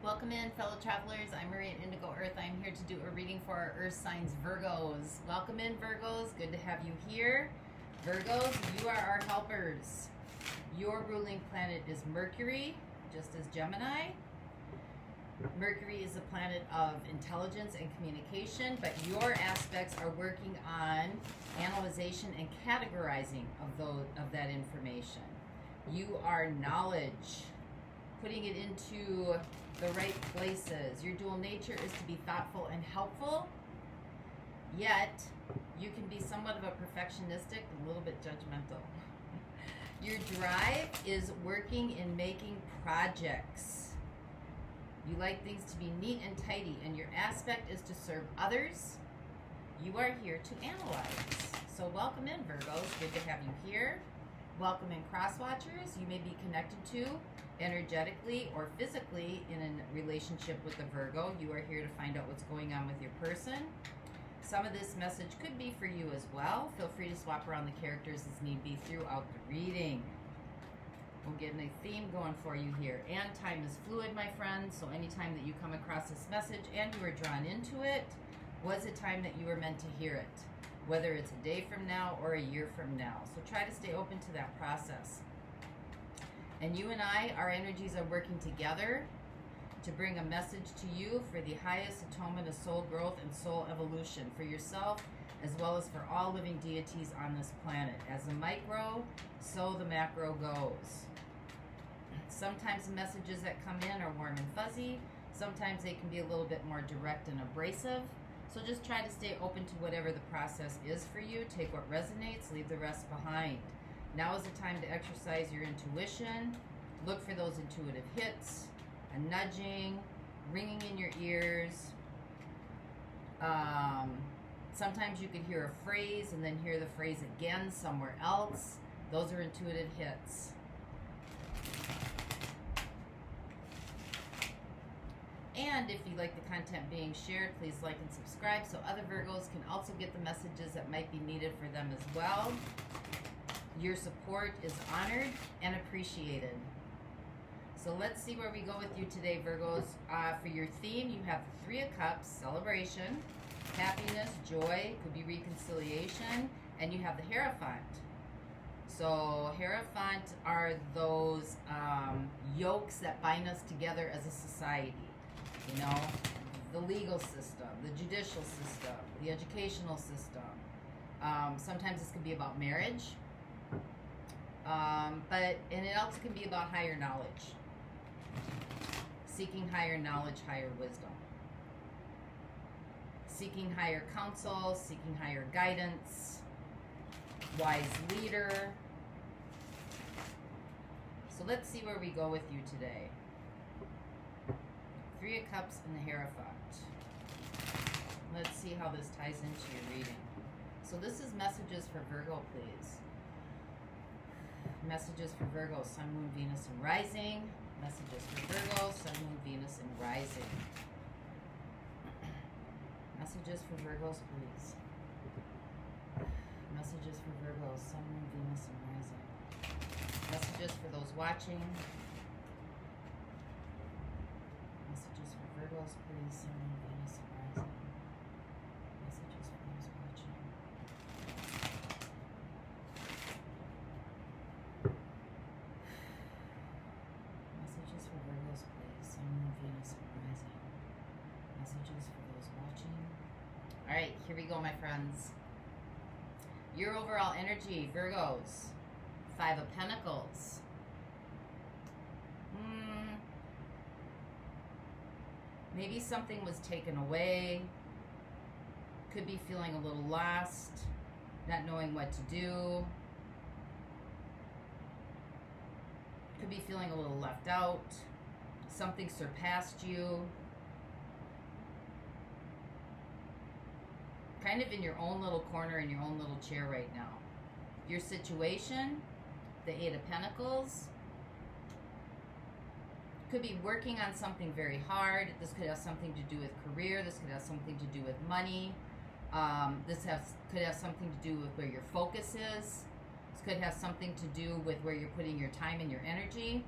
Welcome in, fellow travelers. I'm Marie at Indigo Earth. I'm here to do a reading for our Earth signs, Virgos. Welcome in, Virgos. Good to have you here. Virgos, you are our helpers. Your ruling planet is Mercury, just as Gemini. Mercury is a planet of intelligence and communication, but your aspects are working on analyzation and categorizing of that information. You are knowledge, putting it into the right places. Your dual nature is to be thoughtful and helpful, yet you can be somewhat of a perfectionistic and a little bit judgmental. Your drive is working in making projects. You like things to be neat and tidy, and your aspect is to serve others. You are here to analyze. So welcome in, Virgos. Good to have you here. Welcome in, cross watchers. You may be connected to energetically or physically in a relationship with a Virgo. You are here to find out what's going on with your person. Some of this message could be for you as well. Feel free to swap around the characters as need be throughout the reading. We're getting a theme going for you here. And time is fluid, my friends. So anytime that you come across this message and you are drawn into it, was a time that you were meant to hear it. Whether it's a day from now or a year from now. So try to stay open to that process. And you and I, our energies are working together to bring a message to you for the highest atonement of soul growth and soul evolution for yourself, as well as for all living deities on this planet. As the micro, so the macro goes. Sometimes the messages that come in are warm and fuzzy. Sometimes they can be a little bit more direct and abrasive. So just try to stay open to whatever the process is for you. Take what resonates, leave the rest behind. Now is the time to exercise your intuition. Look for those intuitive hits, a nudging, ringing in your ears. Sometimes you could hear a phrase and then hear the phrase again somewhere else. Those are intuitive hits. And if you like the content being shared, please like and subscribe so other Virgos can also get the messages that might be needed for them as well. Your support is honored and appreciated. So let's see where we go with you today, Virgos. For your theme, you have the Three of Cups, celebration, happiness, joy, could be reconciliation, and you have the Hierophant. So Hierophant are those yokes that bind us together as a society. You know, the legal system, the judicial system, the educational system. Sometimes this can be about marriage. And it also can be about higher knowledge. Seeking higher knowledge, higher wisdom. Seeking higher counsel, seeking higher guidance. Wise leader. So let's see where we go with you today. Three of Cups and the Hierophant. Let's see how this ties into your reading. So this is messages for Virgo, please. Messages for Virgo, Sun, Moon, Venus, and Rising. Messages for Virgo, Sun, Moon, Venus, and Rising. Messages for Virgos, please. Messages for Virgos, Sun, Moon, Venus, and Rising. Messages for those watching. Messages for Virgos, please. Sun, Moon, Venus, and Rising. Messages for those watching. Messages for Virgos, please. Sun, Moon, Venus, and Rising. Messages for those watching. All right, here we go, my friends. Your overall energy, Virgos. Five of Pentacles. Maybe something was taken away. Could be feeling a little lost, not knowing what to do. Could be feeling a little left out. Something surpassed you. Kind of in your own little corner, in your own little chair right now. Your situation, the Eight of Pentacles, could be working on something very hard. This could have something to do with career. This could have something to do with money. This could have something to do with where your focus is. This could have something to do with where you're putting your time and your energy.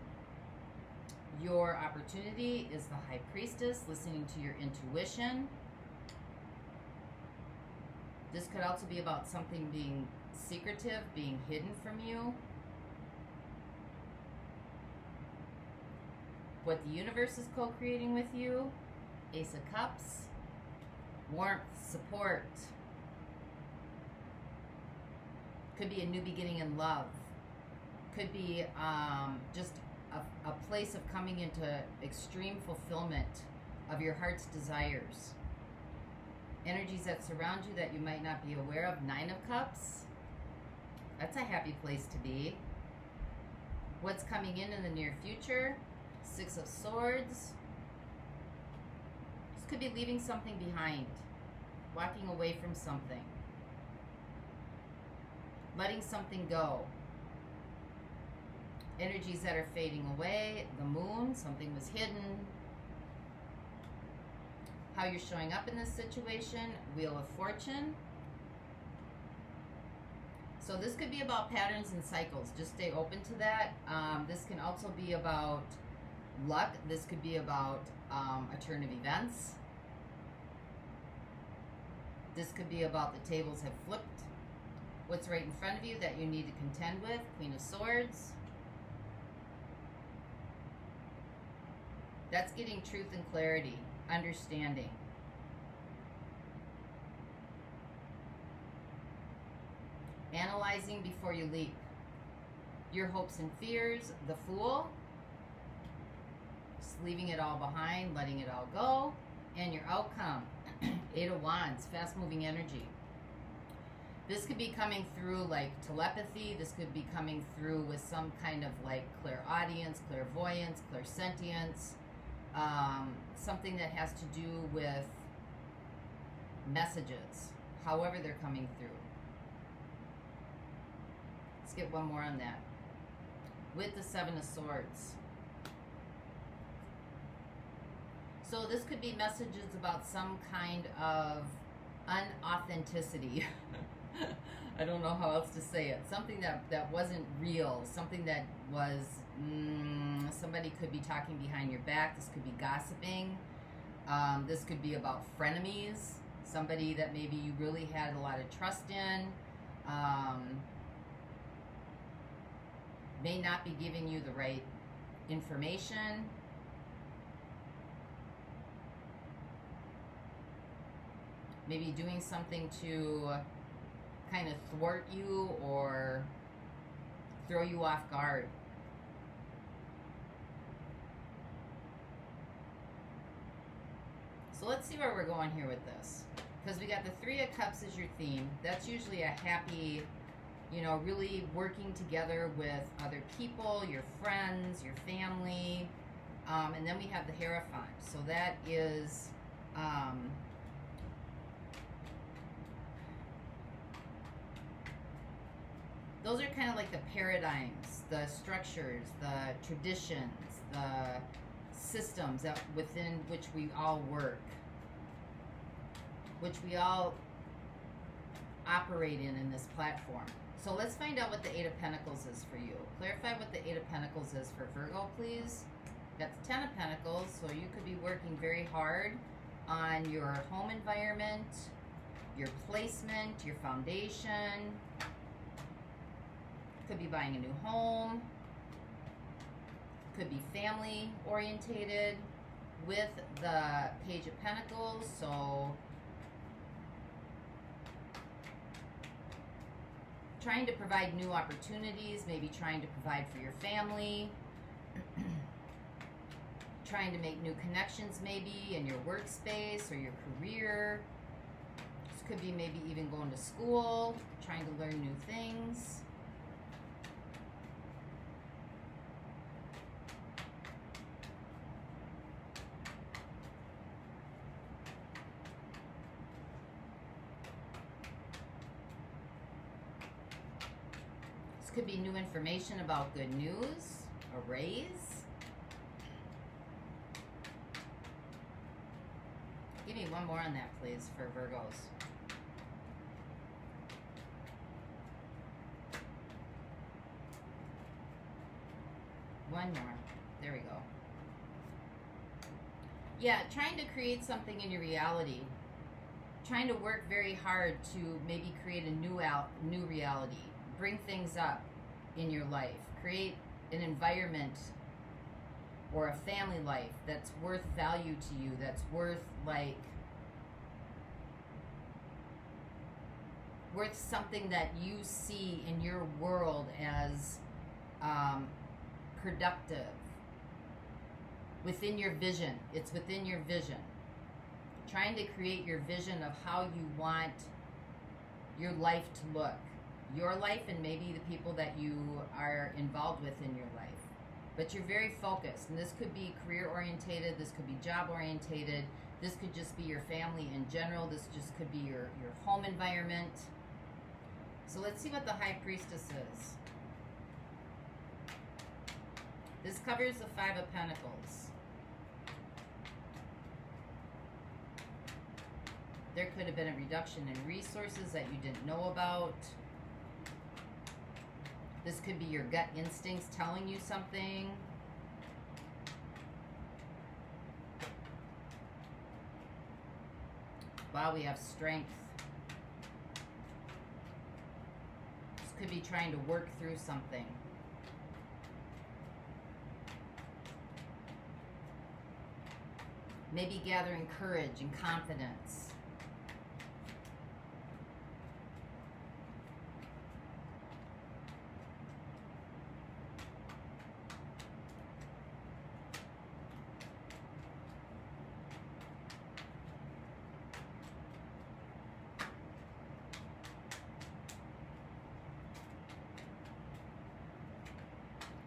Your opportunity is the High Priestess, listening to your intuition. This could also be about something being secretive, being hidden from you. What the universe is co-creating with you. Ace of Cups. Warmth, support. Could be a new beginning in love. Could be just a place of coming into extreme fulfillment of your heart's desires. Energies that surround you that you might not be aware of. 9 of Cups. That's a happy place to be. What's coming in the near future? 6 of Swords. This could be leaving something behind. Walking away from something. Letting something go. Energies that are fading away. The Moon. Something was hidden. How you're showing up in this situation. Wheel of Fortune. So this could be about patterns and cycles. Just stay open to that. This can also be about luck. This could be about a turn of events. This could be about the tables have flipped. What's right in front of you that you need to contend with. Queen of Swords. That's getting truth and clarity. Understanding. Analyzing before you leap. Your hopes and fears. The Fool. Just leaving it all behind, letting it all go. And your outcome. 8 of Wands. Fast moving energy. This could be coming through like telepathy. This could be coming through with some kind of like clairaudience, clairvoyance, clairsentience. Something that has to do with messages, however they're coming through. Let's get one more on that. With the 7 of Swords. So this could be messages about some kind of unauthenticity. I don't know how else to say it. Something that wasn't real. Something that was, somebody could be talking behind your back. This could be gossiping. This could be about frenemies. Somebody that maybe you really had a lot of trust in. May not be giving you the right information. Maybe doing something to kind of thwart you or throw you off guard. So let's see where we're going here with this. Because we got the 3 of Cups as your theme. That's usually a happy, you know, really working together with other people, your friends, your family. And then we have the Hierophant. So that is... those are kind of like the paradigms, the structures, the traditions, the systems that within which we all work, which we all operate in this platform. So let's find out what the 8 of Pentacles is for you. Clarify what the 8 of Pentacles is for Virgo, please. Got the 10 of Pentacles, so you could be working very hard on your home environment, your placement, your foundation. Could be buying a new home. Could be family orientated with the Page of Pentacles. So trying to provide new opportunities, maybe trying to provide for your family, trying to make new connections maybe in your workspace or your career. This could be maybe even going to school, trying to learn new things. Could be new information about good news, a raise. Give me one more on that, please, for Virgos. One more. There we go. Yeah, trying to create something in your reality. Trying to work very hard to maybe create a new reality. Bring things up in your life. Create an environment or a family life that's worth value to you, that's worth something that you see in your world as productive. Within your vision. It's within your vision. Trying to create your vision of how you want your life to look. Your life and maybe the people that you are involved with in your life. But you're very focused. And this could be career orientated. This could be job orientated. This could just be your family in general. This just could be your home environment. So let's see what the High Priestess is. This covers the Five of Pentacles. There could have been a reduction in resources that you didn't know about. This could be your gut instincts telling you something. Wow, we have strength. This could be trying to work through something. Maybe gathering courage and confidence.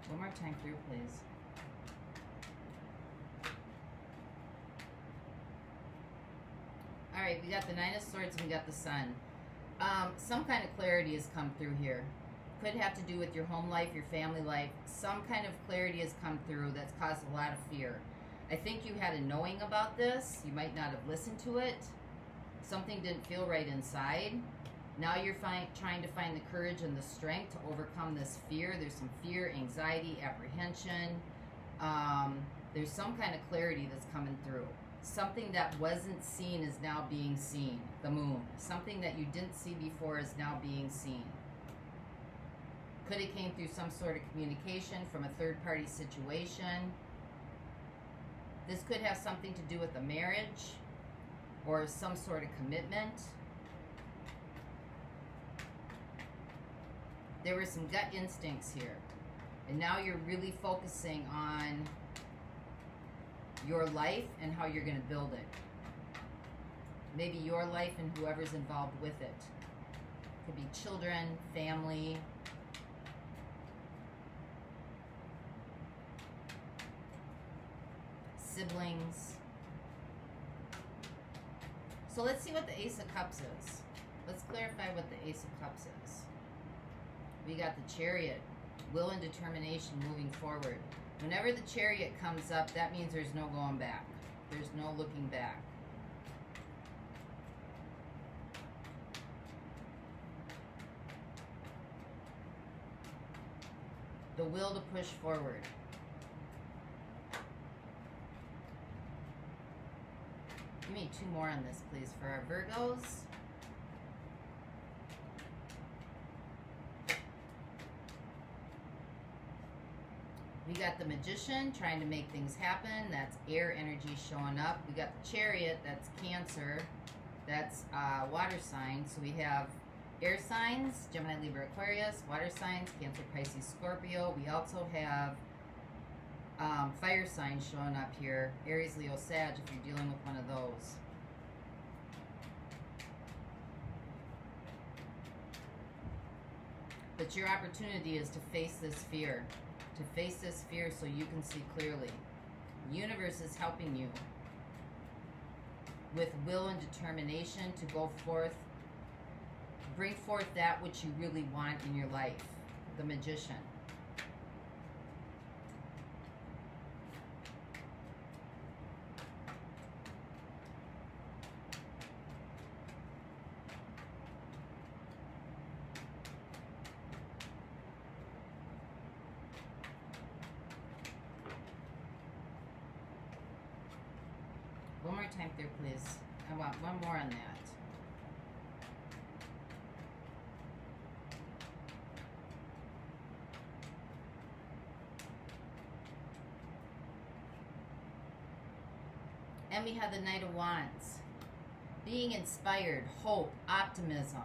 One more time through, please. All right, we got the Nine of Swords and we got the Sun. Some kind of clarity has come through here. Could have to do with your home life, your family life. Some kind of clarity has come through that's caused a lot of fear. I think you had a knowing about this. You might not have listened to it. Something didn't feel right inside. Now you're trying to find the courage and the strength to overcome this fear. There's some fear, anxiety, apprehension. There's some kind of clarity that's coming through. Something that wasn't seen is now being seen. The Moon. Something that you didn't see before is now being seen. Could have came through some sort of communication from a third-party situation. This could have something to do with a marriage or some sort of commitment. There were some gut instincts here. And now you're really focusing on your life and how you're going to build it. Maybe your life and whoever's involved with it. Could be children, family. Siblings. So let's see what the Ace of Cups is. Let's clarify what the Ace of Cups is. We got the Chariot. Will and determination moving forward. Whenever the Chariot comes up, that means there's no going back. There's no looking back. The will to push forward. Give me two more on this, please, for our Virgos. We got the Magician trying to make things happen. That's air energy showing up. We got the Chariot. That's Cancer. That's water sign. So we have air signs, Gemini, Libra, Aquarius, water signs, Cancer, Pisces, Scorpio. We also have fire signs showing up here. Aries, Leo, Sag, if you're dealing with one of those. But your opportunity is to face this fear. To face this fear so you can see clearly. The universe is helping you with will and determination to go forth, bring forth that which you really want in your life. The Magician. One more time there, please. I want one more on that. And we have the Knight of Wands. Being inspired, hope, optimism,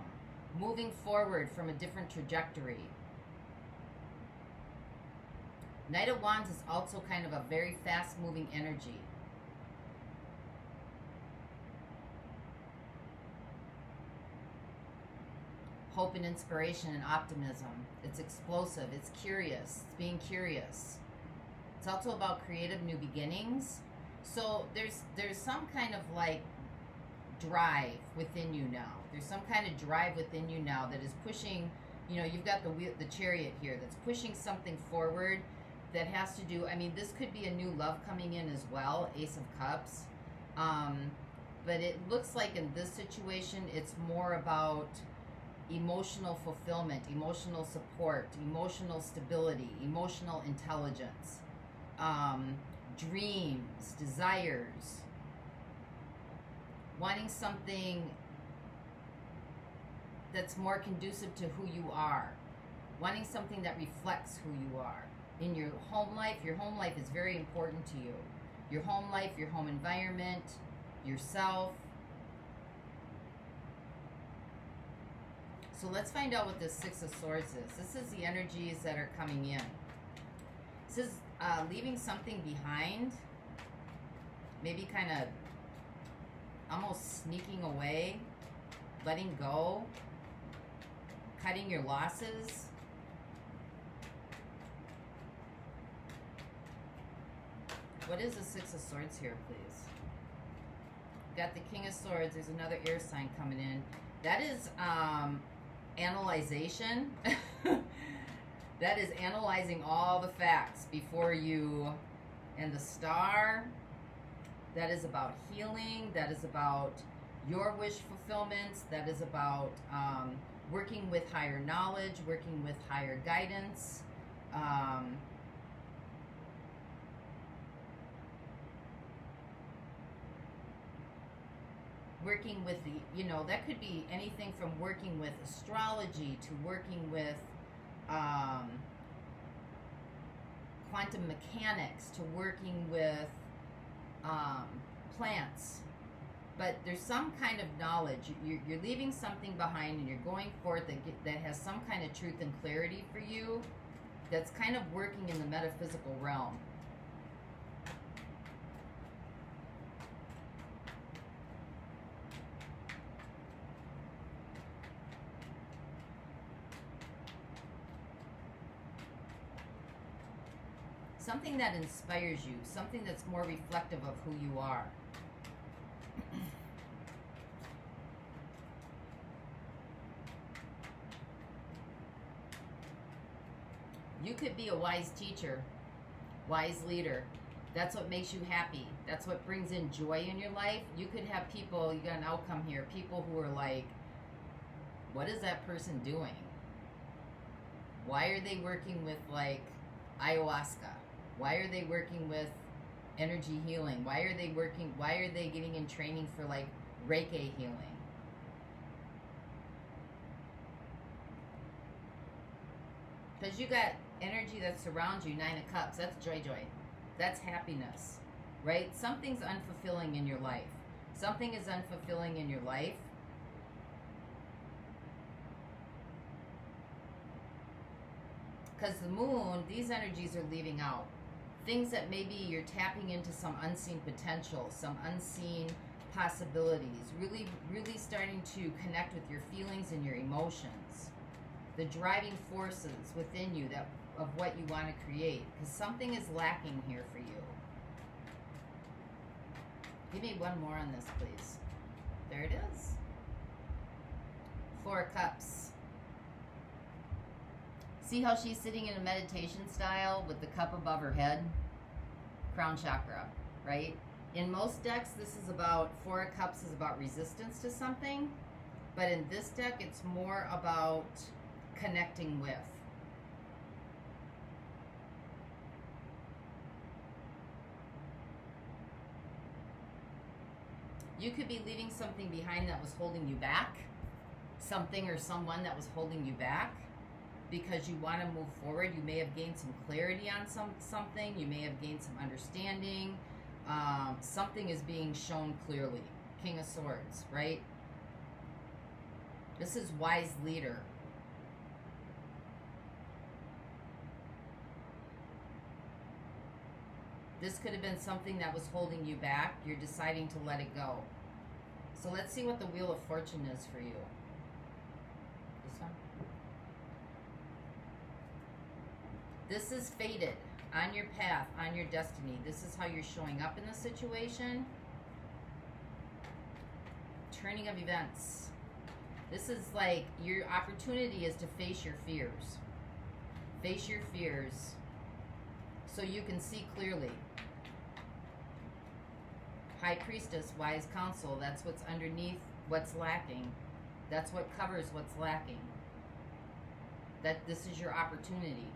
moving forward from a different trajectory. Knight of Wands is also kind of a very fast-moving energy. Hope and inspiration and optimism. It's explosive. It's curious. It's being curious. It's also about creative new beginnings. So there's some kind of like drive within you now. There's some kind of drive within you now that is pushing, you know, you've got the Chariot here that's pushing something forward that has to do, I mean, this could be a new love coming in as well, Ace of Cups. But it looks like in this situation, it's more about emotional fulfillment, emotional support, emotional stability, emotional intelligence, dreams, desires, wanting something that's more conducive to who you are, wanting something that reflects who you are. In your home life is very important to you. Your home life, your home environment, yourself. So let's find out what this Six of Swords is. This is the energies that are coming in. This is leaving something behind. Maybe kind of almost sneaking away, letting go, cutting your losses. What is the Six of Swords here, please? Got the King of Swords. There's another air sign coming in. That is analyzation. That is analyzing all the facts before you. And the Star, that is about healing. That is about your wish fulfillments. That is about working with higher knowledge, working with higher guidance. Working with the, you know, that could be anything from working with astrology to working with quantum mechanics to working with plants. But there's some kind of knowledge. You're leaving something behind and you're going forth that has some kind of truth and clarity for you that's kind of working in the metaphysical realm. Something that inspires you, something that's more reflective of who you are. You could be a wise teacher, wise leader. That's what makes you happy. That's what brings in joy in your life. You could have people, you got an outcome here, people who are like, what is that person doing? Why are they working with like ayahuasca? Why are they working with energy healing? Why are they getting in training for like Reiki healing? Because you got energy that surrounds you, Nine of Cups. That's joy. That's happiness, right? Something's unfulfilling in your life. Something is unfulfilling in your life. Because the Moon, these energies are leaving out. Things that maybe you're tapping into some unseen potential, some unseen possibilities. Really, really starting to connect with your feelings and your emotions. The driving forces within you that of what you want to create, because something is lacking here for you. Give me one more on this, please. There it is. Four of Cups. See how she's sitting in a meditation style with the cup above her head? Crown chakra, right? In most decks, this is about, Four of Cups is about resistance to something, but in this deck, it's more about connecting with. You could be leaving something behind that was holding you back. Something or someone that was holding you back because you want to move forward. You may have gained some clarity on something. You may have gained some understanding. Something is being shown clearly. King of Swords, right? This is wise leader. This could have been something that was holding you back. You're deciding to let it go. So let's see what the Wheel of Fortune is for you. This one. This is fated. On your path, on your destiny. This is how you're showing up in the situation. Turning of events. This is like your opportunity is to face your fears. Face your fears so you can see clearly. High Priestess, wise counsel. That's what's underneath what's lacking. That's what covers what's lacking. That this is your opportunity.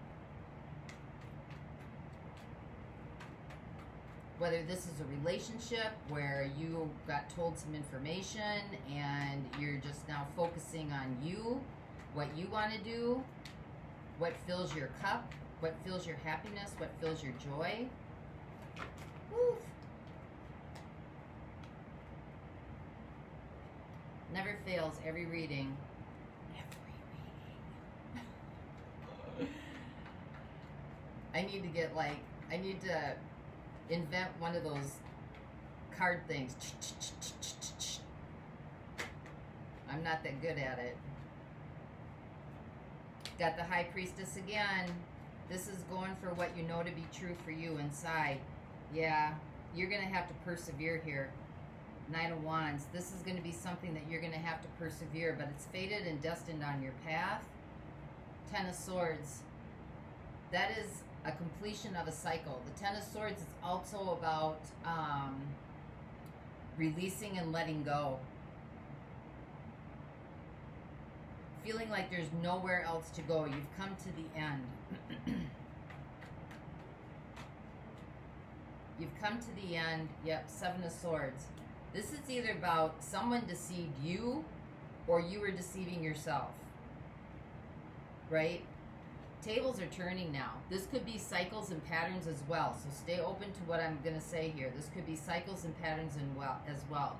Whether this is a relationship where you got told some information and you're just now focusing on you, what you want to do, what fills your cup, what fills your happiness, what fills your joy. Woo. Never fails, every reading. I need to get I need to invent one of those card things. I'm not that good at it. Got the High Priestess again. This is going for what you know to be true for you inside. Yeah, you're going to have to persevere here. Knight of Wands. This is going to be something that you're going to have to persevere, but it's fated and destined on your path. Ten of Swords. That is a completion of a cycle. The Ten of Swords is also about releasing and letting go. Feeling like there's nowhere else to go. You've come to the end. You've come to the end. Yep, Seven of Swords. This is either about someone deceived you or you were deceiving yourself. Right? Tables are turning now. This could be cycles and patterns as well. So stay open to what I'm going to say here. This could be cycles and patterns as well.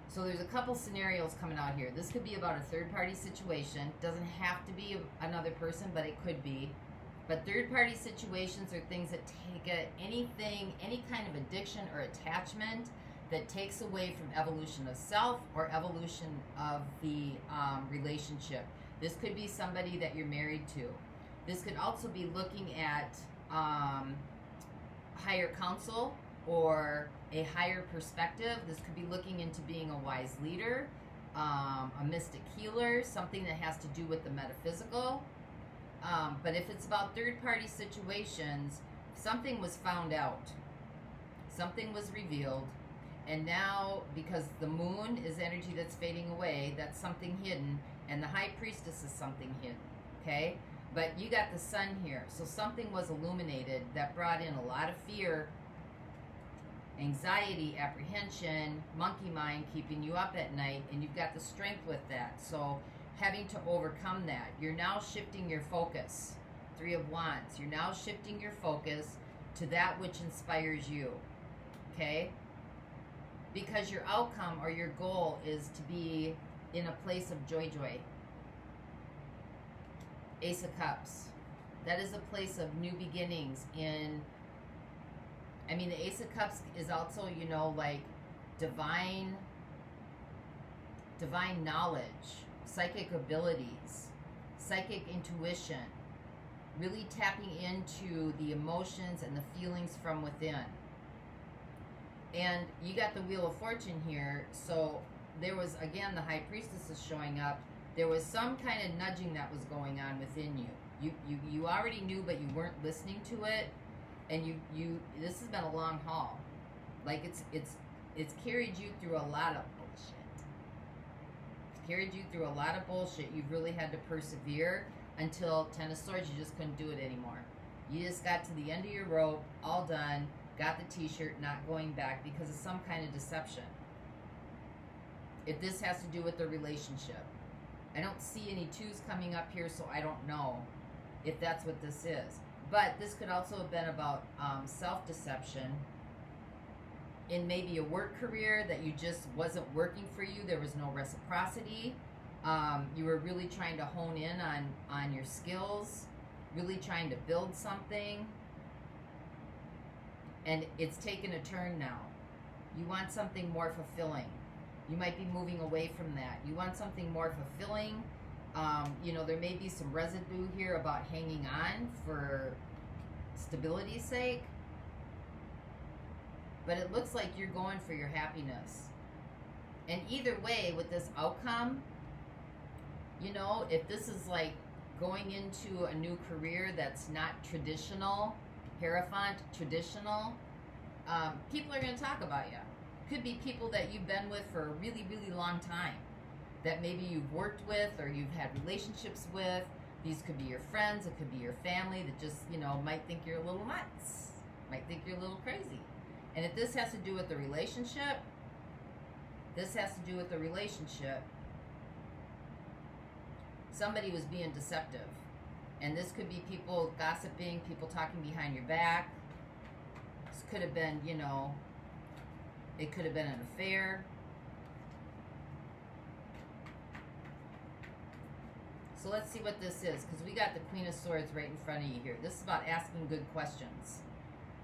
So there's a couple scenarios coming out here. This could be about a third-party situation. Doesn't have to be another person, but it could be. But third-party situations are things that take any kind of addiction or attachment that takes away from evolution of self or evolution of the relationship. This could be somebody that you're married to. This could also be looking at higher counsel or a higher perspective. This could be looking into being a wise leader, a mystic healer, something that has to do with the metaphysical. But if it's about third-party situations, something was found out. Something was revealed. And now, because the moon is energy that's fading away, that's something hidden. And the High Priestess is something hidden. Okay? But you got the sun here. So something was illuminated that brought in a lot of fear, anxiety, apprehension, monkey mind keeping you up at night. And you've got the strength with that. So having to overcome that. You're now shifting your focus. Three of Wands. You're now shifting your focus to that which inspires you. Okay? Because your outcome or your goal is to be in a place of joy. Ace of Cups. That is a place of new beginnings the Ace of Cups is also, like divine knowledge, psychic abilities, psychic intuition, really tapping into the emotions and the feelings from within. And you got the Wheel of Fortune here, so there was, again, the High Priestess is showing up. There was some kind of nudging that was going on within you. You already knew, but you weren't listening to it. And this has been a long haul. Like it's carried you through a lot of bullshit. It's carried you through a lot of bullshit. You've really had to persevere until Ten of Swords, you just couldn't do it anymore. You just got to the end of your rope, all done, got the t-shirt, not going back because of some kind of deception. if this has to do with the relationship. I don't see any 2s coming up here, so I don't know if that's what this is. But this could also have been about self-deception in maybe a work career that you just wasn't working for you. There was no reciprocity. You were really trying to hone in on your skills, really trying to build something. And it's taken a turn now. You want something more fulfilling. You might be moving away from that. You want something more fulfilling. You know, there may be some residue here about hanging on for stability's sake. But it looks like you're going for your happiness. And either way, with this outcome, you know, if this is like going into a new career that's not traditional, Hierophant, traditional, people are going to talk about you. Could be people that you've been with for a really, really long time, that maybe you've worked with or you've had relationships with. These could be your friends, it could be your family that just, you know, might think you're a little nuts, might think you're a little crazy. And if this has to do with the relationship, somebody was being deceptive. And this could be people gossiping, people talking behind your back. This could have been, you know, it could have been an affair. So let's see what this is, because we got the Queen of Swords right in front of you here. This is about asking good questions.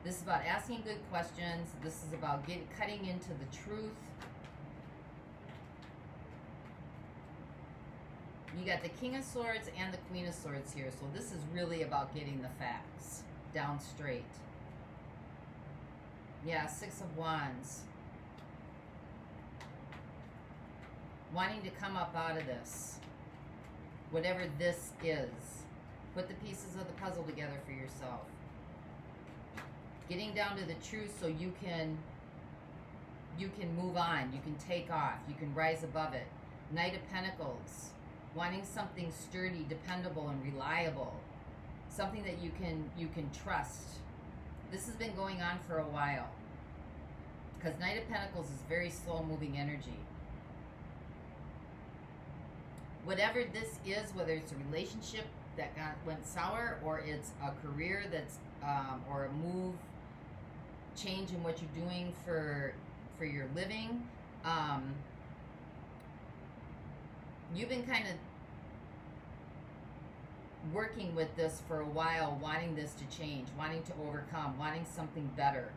This is about asking good questions. This is about cutting into the truth. You got the King of Swords and the Queen of Swords here. So this is really about getting the facts down straight. Yeah, 6 of Wands. Wanting to come up out of this. Whatever this is. Put the pieces of the puzzle together for yourself. Getting down to the truth so you can move on. You can take off. You can rise above it. Knight of Pentacles. Wanting something sturdy, dependable, and reliable. Something that you can trust. This has been going on for a while. Because Knight of Pentacles is very slow-moving energy. Whatever this is, whether it's a relationship that went sour, or it's a career that's, or a move, change in what you're doing for your living, you've been kind of working with this for a while, wanting this to change, wanting to overcome, wanting something better,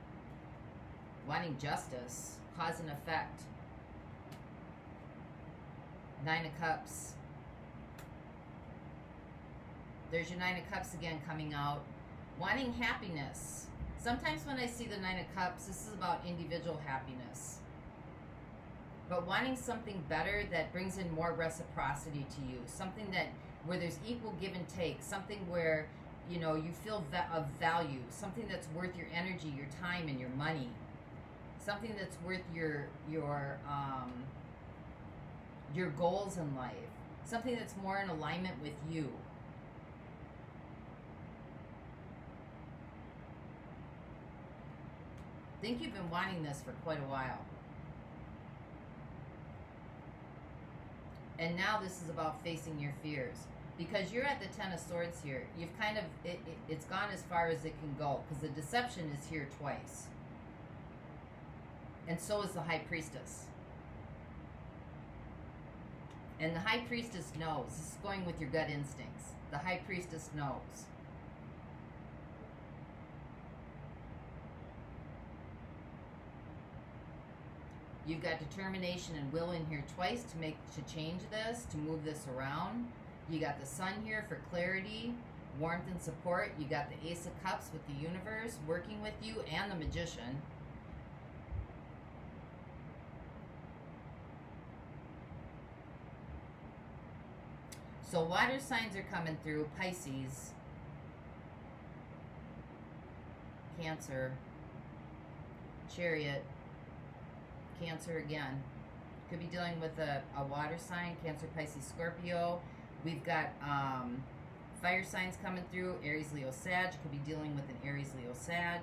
wanting justice, cause and effect. 9 of Cups. There's your 9 of Cups again coming out. Wanting happiness. Sometimes when I see the 9 of Cups, this is about individual happiness. But wanting something better that brings in more reciprocity to you. Something that, where there's equal give and take. Something where, you know, you feel of value. Something that's worth your energy, your time, and your money. Something that's worth your goals in life. Something that's more in alignment with you. I think you've been wanting this for quite a while. And now this is about facing your fears. Because you're at the 10 of Swords here. You've kind of, it's gone as far as it can go. Because the deception is here twice. And so is the High Priestess. And the High Priestess knows. This is going with your gut instincts. The High Priestess knows. You've got determination and will in here twice to change this, to move this around. You got the Sun here for clarity, warmth, and support. You got the Ace of Cups with the universe working with you, and the Magician. So water signs are coming through. Pisces, Cancer, Chariot, Cancer again. Could be dealing with a water sign, Cancer, Pisces, Scorpio. We've got fire signs coming through, Aries, Leo, Sag. Could be dealing with an Aries, Leo, Sag.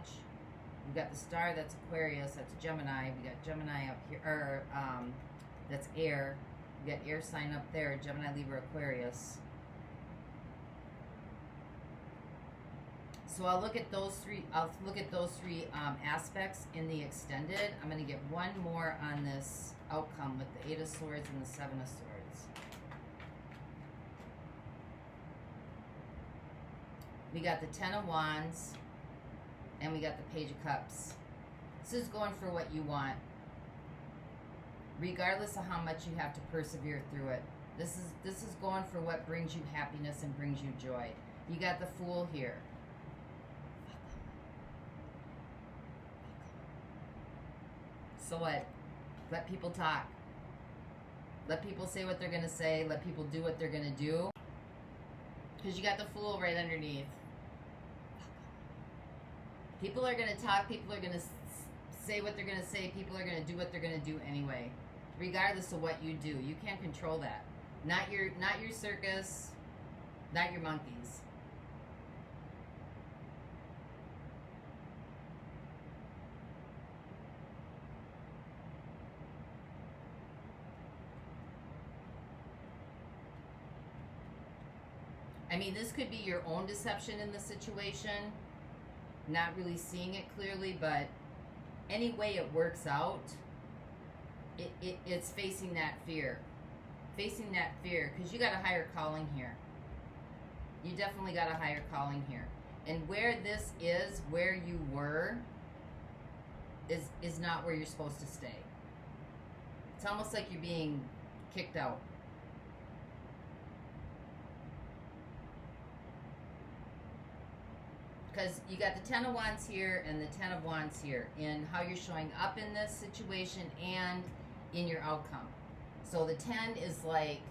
We've got the star, that's Aquarius, that's Gemini. We got Gemini up here, or That's air. You got air sign up there, Gemini, Libra, Aquarius. So I'll look at those three. I'll look at those three aspects in the extended. I'm going to get one more on this outcome with the 8 of Swords and the 7 of Swords. We got the 10 of Wands, and we got the Page of Cups. This is going for what you want, regardless of how much you have to persevere through it. This is going for what brings you happiness and brings you joy. You got the Fool here. So what? Let people talk. Let people say what they're going to say. Let people do what they're going to do. Because you got the Fool right underneath. People are going to talk. People are going to say what they're going to say. People are going to do what they're going to do anyway. Regardless of what you do. You can't control that. Not your circus. Not your monkeys. I mean, this could be your own deception in the situation, not really seeing it clearly, but any way it works out, it's facing that fear. Facing that fear, because you got a higher calling here. You definitely got a higher calling here. And where this is, where you were, is not where you're supposed to stay. It's almost like you're being kicked out. Because you got the 10 of Wands here and the 10 of Wands here in how you're showing up in this situation and in your outcome. So the 10 is like,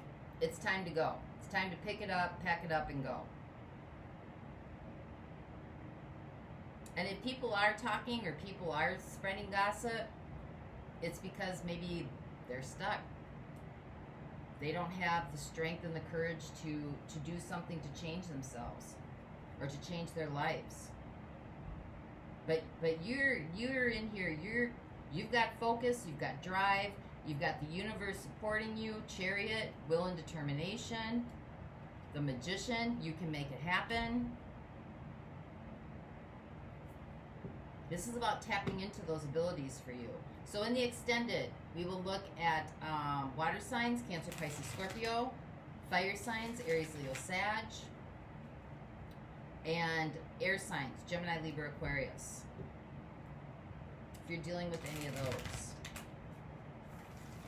it's time to go. It's time to pick it up, pack it up, and go. And if people are talking or people are spreading gossip, it's because maybe they're stuck. They don't have the strength and the courage to do something to change themselves. Or to change their lives. But you're in here, you've got focus, you've got drive, you've got the universe supporting you, Chariot, will and determination, the Magician, you can make it happen. This is about tapping into those abilities for you. So in the extended, we will look at water signs, Cancer, Pisces, Scorpio, fire signs, Aries, Leo, Sag, and air signs, Gemini, Libra, Aquarius. If you're dealing with any of those.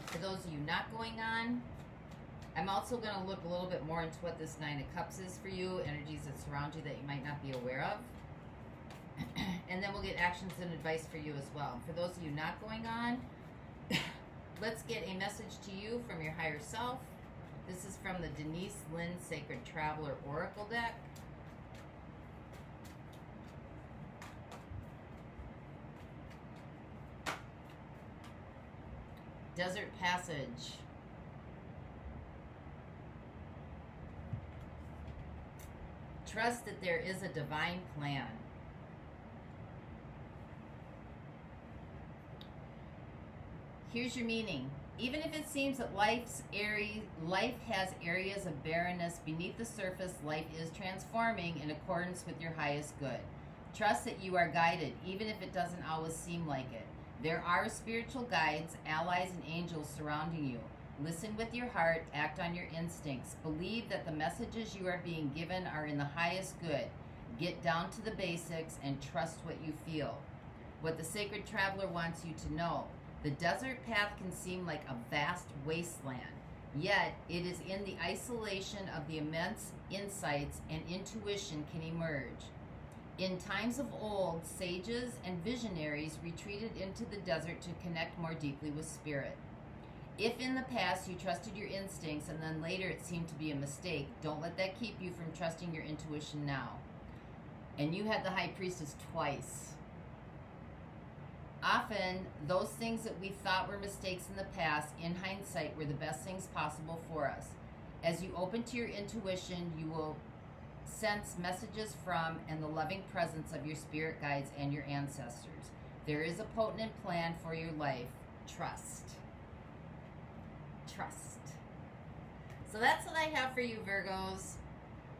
For those of you not going on, I'm also going to look a little bit more into what this 9 of Cups is for you, energies that surround you that you might not be aware of. And then we'll get actions and advice for you as well. For those of you not going on, let's get a message to you from your higher self. This is from the Denise Lynn Sacred Traveler Oracle deck. Desert Passage. Trust that there is a divine plan. Here's your meaning. Even if it seems that life has areas of barrenness beneath the surface, life is transforming in accordance with your highest good. Trust that you are guided, even if it doesn't always seem like it. There are spiritual guides, allies, and angels surrounding you. Listen with your heart, act on your instincts. Believe that the messages you are being given are in the highest good. Get down to the basics and trust what you feel. What the Sacred Traveler wants you to know. The desert path can seem like a vast wasteland, yet it is in the isolation of the immense insights and intuition can emerge. In times of old, sages and visionaries retreated into the desert to connect more deeply with spirit. If in the past you trusted your instincts and then later it seemed to be a mistake, don't let that keep you from trusting your intuition now. And you had the High Priestess twice. Often, those things that we thought were mistakes in the past, in hindsight, were the best things possible for us. As you open to your intuition, you will sense messages from and the loving presence of your spirit guides and your ancestors. There is a potent plan for your life. Trust. trust. So that's what I have for you, Virgos.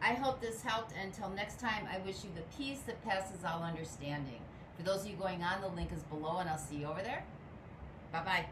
I hope this helped. Until next time, I wish you the peace that passes all understanding. For those of you going on, the link is below, and I'll see you over there. Bye-bye.